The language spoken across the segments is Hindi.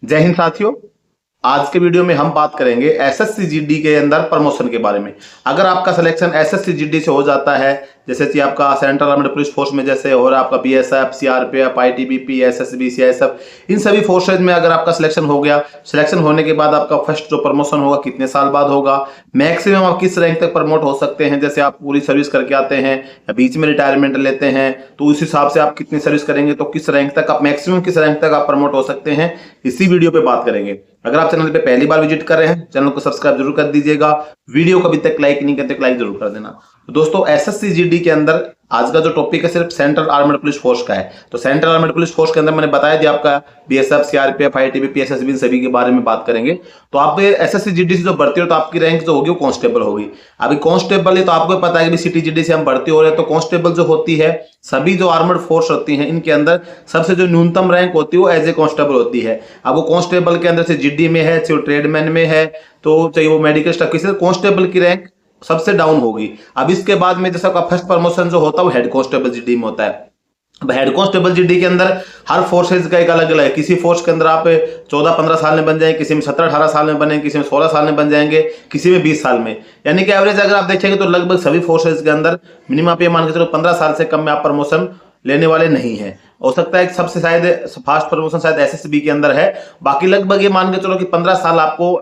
जय हिंद साथियों। आज के वीडियो में हम बात करेंगे एसएससी जीडी के अंदर प्रमोशन के बारे में। अगर आपका सिलेक्शन एसएससी जीडी से हो जाता है, जैसे कि आपका सेंट्रल आर्म्ड पुलिस फोर्स में जैसे हो रहा है आपका BSF, CRPF, ITBP, SSB, CISF, इन सभी फोर्सेज में अगर आपका सिलेक्शन हो गया, सिलेक्शन होने के बाद आपका फर्स्ट जो प्रमोशन होगा कितने साल बाद होगा, मैक्सिमम आप किस रैंक तक प्रमोट हो सकते हैं, जैसे आप पूरी सर्विस करके आते हैं या बीच में रिटायरमेंट लेते हैं तो उस हिसाब से आप कितनी सर्विस करेंगे तो किस रैंक तक आप मैक्सिमम किस रैंक तक आप प्रमोट हो सकते हैं, इसी वीडियो पे बात करेंगे। अगर आप चैनल पे पहली बार विजिट कर रहे हैं, चैनल को सब्सक्राइब जरूर कर दीजिएगा। वीडियो को अभी तक लाइक नहीं करते लाइक जरूर कर देना। तो दोस्तों, एसएससी जीडी के अंदर आज का जो टॉपिक है सिर्फ सेंट्रल आर्म्ड पुलिस फोर्स का है। तो सेंट्रल आर्म्ड पुलिस फोर्स के अंदर मैंने बताया दिया आपका बीएसएफ, सीआरपीएफ, आईटीबीपी, एसएसबी, सभी के बारे में बात करेंगे। तो आप एसएससी जीडी से जो भर्ती हो तो आपकी रैंक जो होगी वो कांस्टेबल होगी। अभी कांस्टेबल है तो आपको पता है कि सिटी जीडी से हम भर्ती हो रहे हैं, तो कांस्टेबल जो होती है, सभी जो आर्मर्ड फोर्स होती हैं इनके अंदर सबसे जो न्यूनतम रैंक होती है वो एज ए कांस्टेबल होती है। अब वो कांस्टेबल के अंदर से जीडी में है, चाहे वो ट्रेडमैन में है, तो चाहे वो मेडिकल स्टाफ, किसी कांस्टेबल की रैंक सबसे डाउन होगी। अब इसके बाद में जैसा फर्स्ट प्रमोशन जो होता है वो हेड कांस्टेबल जीडी में होता है। हेड कांस्टेबल जीडी के अंदर हर फोर्सेज का एक अलग अलग है। किसी फोर्स के अंदर आप 14-15 साल में बन जाएंगे, किसी में 17-18 साल में बनेंगे, किसी में 16 साल में बन जाएंगे, किसी में 20 साल में। यानी कि एवरेज अगर आप देखेंगे तो लगभग सभी फोर्सेज के अंदर मिनिमम आप ये मान के चलो 15 साल से कम में आप प्रमोशन लेने वाले नहीं है। हो सकता है सबसे शायद फास्ट प्रमोशन शायद एसएसबी के अंदर है। बाकी लगभग ये मान के चलो कि 15 साल आपको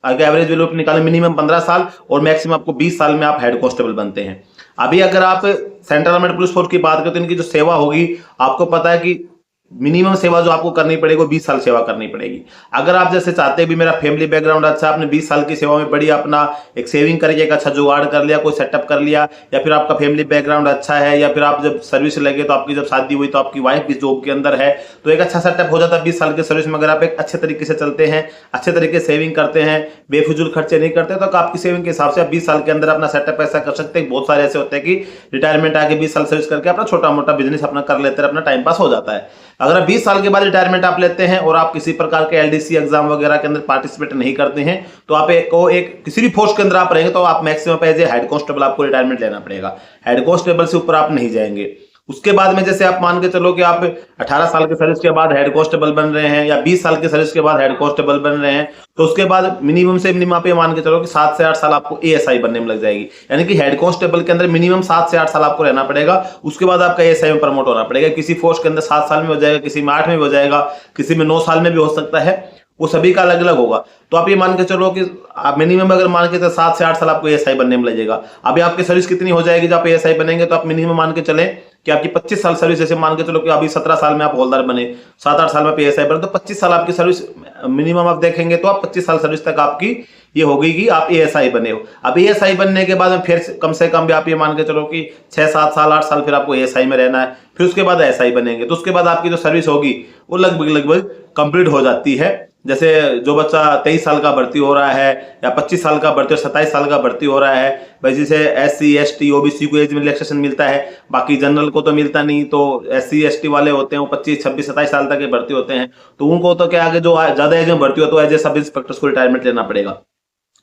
अगर एवरेज वैल्यू निकालें, मिनिमम 15 साल और मैक्सिमम आपको 20 साल में आप हेड कांस्टेबल बनते हैं। अभी अगर आप सेंट्रल आर्म्ड पुलिस फोर्स की बात करें तो इनकी जो सेवा होगी, आपको पता है कि मिनिमम सेवा जो आपको करनी पड़ेगी वो 20 साल सेवा करनी पड़ेगी। अगर आप जैसे चाहते हैं भी मेरा फैमिली बैकग्राउंड अच्छा, आपने 20 साल की सेवा में बढ़िया अपना एक सेविंग करके एक अच्छा जुगाड़ कर लिया, कोई सेटअप कर लिया, या फिर आपका फैमिली बैकग्राउंड अच्छा है, या फिर आप जब सर्विस लगे तो आपकी जब शादी हुई तो आपकी वाइफ भी जॉब के अंदर है, तो एक अच्छा सेटअप हो जाता है 20 साल की सर्विस में। अगर आप एक अच्छे तरीके से चलते हैं, अच्छे तरीके से सेविंग करते हैं, बेफिजूल खर्चे नहीं करते, तो आपकी सेविंग के हिसाब से आप 20 साल के अंदर अपना सेटअप ऐसा कर सकते हैं। बहुत सारे ऐसे होते हैं कि रिटायरमेंट आके 20 साल सर्विस करके अपना छोटा मोटा बिजनेस अपना कर लेते हैं, अपना टाइम पास हो जाता है। अगर आप 20 साल के बाद रिटायरमेंट आप लेते हैं और आप किसी प्रकार के एलडीसी एग्जाम वगैरह के अंदर पार्टिसिपेट नहीं करते हैं, तो आप एक किसी भी फोर्स के अंदर आप रहेंगे तो आप maximum age a head constable आपको रिटायरमेंट लेना पड़ेगा। हेड कांस्टेबल से ऊपर आप नहीं जाएंगे। उसके बाद में जैसे आप मान के चलो कि आप 18 साल की सर्विस के बाद हेड कांस्टेबल बन रहे हैं या 20 साल की सर्विस के बाद हेड कांस्टेबल बन रहे हैं, तो उसके बाद मिनिमम से मिनिमम आप ये मान के चलो कि 7 से 8 साल आपको एएसआई बनने में लग जाएगी। यानी कि हेड कांस्टेबल के अंदर मिनिमम 7 से 8 साल आपको रहना पड़ेगा। उसके बाद आपका एएसआई में प्रमोट होना पड़ेगा। किसी फोर्स के अंदर 7 साल में हो जाएगा, किसी में 8 में भी हो जाएगा, किसी में 9 साल में भी हो सकता है, वो सभी का अलग अलग होगा। तो आप ये मान के चलो कि आप मिनिमम अगर मान के 7 से 8 साल आपको एएसआई बनने में लगेगा। अभी आपकी सर्विस कितनी हो जाएगी जब आप एएसआई बनेंगे, तो आप मिनिमम मान के चले कि आपकी 25 साल सर्विस, जैसे मान के चलो कि अभी 17 साल में आप हवलदार बने, 7-8 साल में एएसआई बने, तो 25 साल आपकी सर्विस मिनिमम आप देखेंगे तो आप 25 साल सर्विस तक आपकी ये हो गई कि आप एएसआई बने हो। अब एएसआई बनने के बाद में फिर कम से कम भी आप ये मान के चलो कि 6-7 साल 8 साल फिर आपको एएसआई में रहना है। फिर उसके बाद एएसआई बनेंगे, तो उसके बाद आपकी जो सर्विस होगी वो लगभग कंप्लीट हो जाती है। जैसे जो बच्चा 23 साल का भर्ती हो रहा है या 25 साल का भर्ती और 27 साल का भर्ती हो रहा है, भाई जैसे एससी एसटी ओबीसी को एज में रिलैक्सेशन मिलता है, बाकी जनरल को तो मिलता नहीं। तो एससी एसटी वाले होते हैं वो 25 26 27 साल तक के भर्ती होते हैं, तो उनको तो क्या आगे जो ज्यादा एज में भर्ती हो तो एज ए सब इंस्पेक्टर्स को रिटायरमेंट लेना पड़ेगा।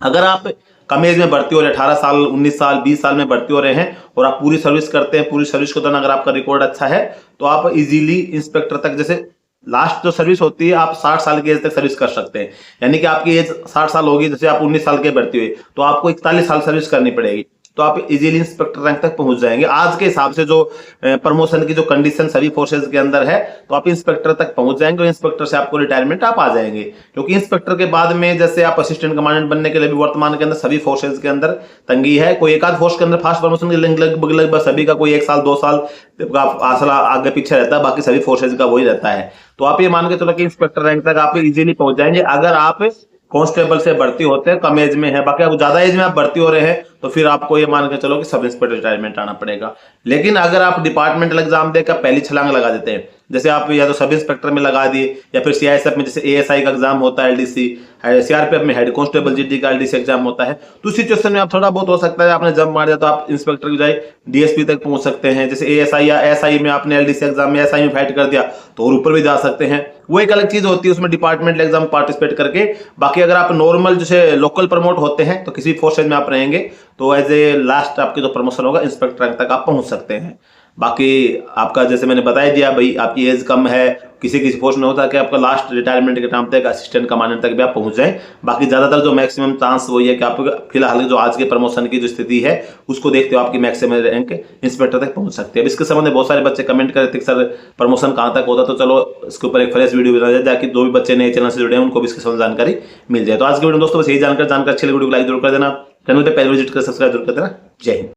अगर आप कम एज में भर्ती हो रहे, 18 साल 19 साल 20 साल में भर्ती हो रहे हैं और आप पूरी सर्विस करते हैं, पूरी सर्विस के दौरान अगर आपका रिकॉर्ड अच्छा है तो आप इजीली इंस्पेक्टर तक, जैसे लास्ट जो सर्विस होती है आप 60 साल की एज तक सर्विस कर सकते हैं। यानी कि आपकी एज 60 साल होगी, जैसे आप 19 साल के भर्ती हुए तो आपको 41 साल सर्विस करनी पड़ेगी, तो आप इजीली इंस्पेक्टर रैंक तक पहुंच जाएंगे। आज के हिसाब से जो प्रमोशन की जो कंडीशन सभी फोर्सेज के अंदर है, तो आप इंस्पेक्टर तक पहुंच जाएंगे और इंस्पेक्टर से आपको रिटायरमेंट आप आ जाएंगे। क्योंकि इंस्पेक्टर के बाद में जैसे आप असिस्टेंट कमांडेंट बनने के लिए भी वर्तमान के अंदर सभी फोर्सेज के अंदर तंगी है। कोई एक आध फोर्स के अंदर फास्ट प्रमोशन के लगभग सभी का कोई 1 साल 2 साल का आसला आगे पीछे रहता है, बाकी सभी फोर्सेज का वही रहता है। तो आप ये मान के चलो कि इंस्पेक्टर रैंक तक आप इजीली पहुंच जाएंगे अगर आप कांस्टेबल से भर्ती होते हैं, कम एज में है। बाकी ज्यादा एज में आप भर्ती हो रहे हैं तो फिर आपको ये मान के चलो कि सब इंस्पेक्टर रिटायरमेंट आना पड़ेगा। लेकिन अगर आप डिपार्टमेंटल एग्जाम देकर पहली छलांग लगा देते हैं, जैसे आप या तो सब इंस्पेक्टर में लगा दिए या फिर सीआईएसएफ में जैसे एएसआई का एग्जाम होता है, एलडीसी, सीआरपीएफ में हेड कांस्टेबल जीडी का एलडीसी एग्जाम होता है, तो उस सिचुएशन में आप थोड़ा बहुत हो सकता है आपने जंप मार दिया तो आप इंस्पेक्टर की जाए डीएसपी तक पहुंच सकते हैं। जैसे एएसआई या एसआई में आपने एलडीसी एग्जाम में एसआई में फाइट कर दिया तो और ऊपर भी जा सकते हैं, वो एक अलग चीज होती है, उसमें डिपार्टमेंटल एग्जाम पार्टिसिपेट करके। बाकी अगर आप नॉर्मल जैसे लोकल प्रमोट होते हैं तो किसी फोर्सेज में आप रहेंगे तो एज ए लास्ट आपके जो प्रमोशन होगा इंस्पेक्टर रैंक तक आप पहुंच सकते हैं। बाकी आपका जैसे मैंने बता दिया भाई, आपकी एज कम है, किसी किसी पोस्ट में होता है कि आपका लास्ट रिटायरमेंट के टाइम तक असिस्टेंट कमांडेंट तक भी आप पहुंच जाएं। बाकी ज़्यादातर जो मैक्सिमम चांस वही है कि आप फिलहाल जो आज के प्रमोशन की जो स्थिति है उसको देखते हो आपकी मैक्सिमम रैंक इंस्पेक्टर तक पहुंच सकती है। अब इसके संबंध में बहुत सारे बच्चे कमेंट करते हैं सर प्रमोशन कहाँ तक होता, तो चलो इसके ऊपर एक फ्रेश वीडियो बना जाए ताकि जो भी बच्चे नए चैनल से जुड़े हैं उनको भी इसके संबंध जानकारी मिल जाए। तो आज के वीडियो दोस्तों बस यही जानकर अच्छी लगी वीडियो को लाइक जरूर कर देना, चैनल पे पहले विजिट कर सब्सक्राइब जरूर कर देना। जय हिंद।